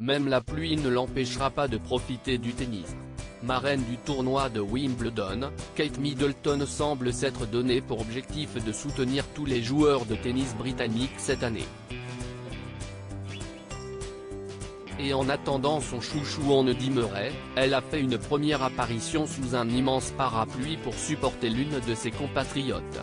Même la pluie ne l'empêchera pas de profiter du tennis. Marraine du tournoi de Wimbledon, Kate Middleton semble s'être donné pour objectif de soutenir tous les joueurs de tennis britanniques cette année. Et en attendant son chouchou Andy Murray, elle a fait une première apparition sous un immense parapluie pour supporter l'une de ses compatriotes.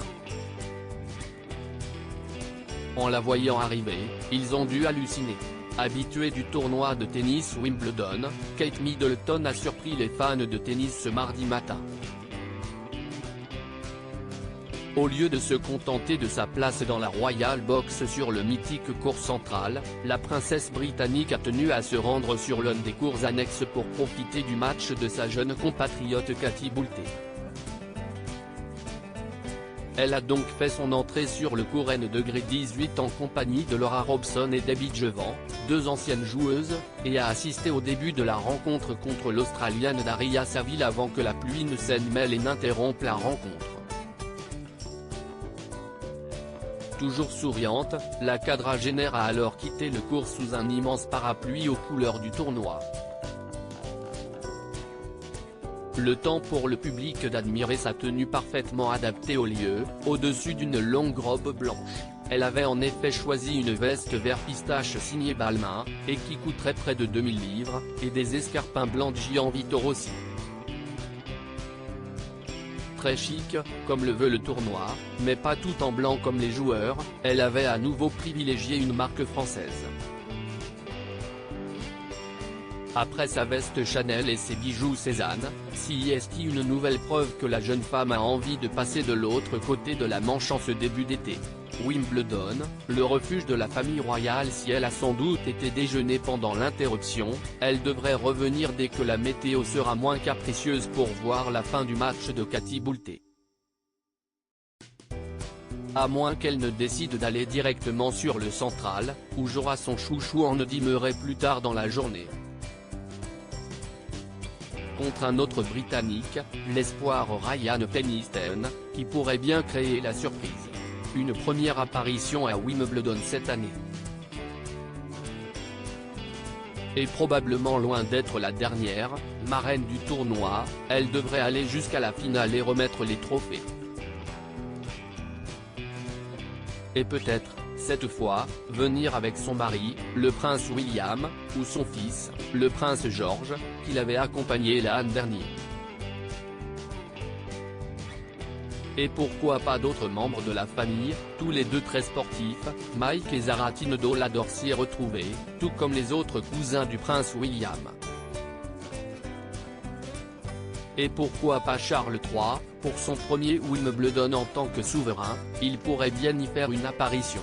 En la voyant arriver, ils ont dû halluciner. Habituée du tournoi de tennis Wimbledon, Kate Middleton a surpris les fans de tennis ce mardi matin. Au lieu de se contenter de sa place dans la Royal Box sur le mythique court central, la princesse britannique a tenu à se rendre sur l'une des cours annexes pour profiter du match de sa jeune compatriote Katie Boulter. Elle a donc fait son entrée sur le court N-18 en compagnie de Laura Robson et Debbie Jevant, deux anciennes joueuses, et a assisté au début de la rencontre contre l'Australienne Daria Saville avant que la pluie ne s'en mêle et n'interrompe la rencontre. Toujours souriante, la quadragénaire a alors quitté le court sous un immense parapluie aux couleurs du tournoi. Le temps pour le public d'admirer sa tenue parfaitement adaptée au lieu, au-dessus d'une longue robe blanche. Elle avait en effet choisi une veste vert pistache signée Balmain, et qui coûterait près de 2000 livres, et des escarpins blancs de Gianvito Rossi. Très chic, comme le veut le tournoi, mais pas tout en blanc comme les joueurs, elle avait à nouveau privilégié une marque française. Après sa veste Chanel et ses bijoux Cézanne, s'y est une nouvelle preuve que la jeune femme a envie de passer de l'autre côté de la Manche en ce début d'été. Wimbledon, le refuge de la famille royale. Si elle a sans doute été déjeunée pendant l'interruption, elle devrait revenir dès que la météo sera moins capricieuse pour voir la fin du match de Katie Boulter. À moins qu'elle ne décide d'aller directement sur le central, où jouera son chouchou Andy Murray plus tard dans la journée. Contre un autre Britannique, l'espoir Ryan Peniston, qui pourrait bien créer la surprise. Une première apparition à Wimbledon cette année. Et probablement loin d'être la dernière, marraine du tournoi, elle devrait aller jusqu'à la finale et remettre les trophées. Et peut-être, cette fois, venir avec son mari, le prince William, ou son fils, le prince George, qui l'avait accompagné l'an dernier. Et pourquoi pas d'autres membres de la famille, tous les deux très sportifs, Mike et Zara Tinedo l'adorent s'y retrouver, tout comme les autres cousins du prince William. Et pourquoi pas Charles III, pour son premier Wimbledon en tant que souverain, il pourrait bien y faire une apparition.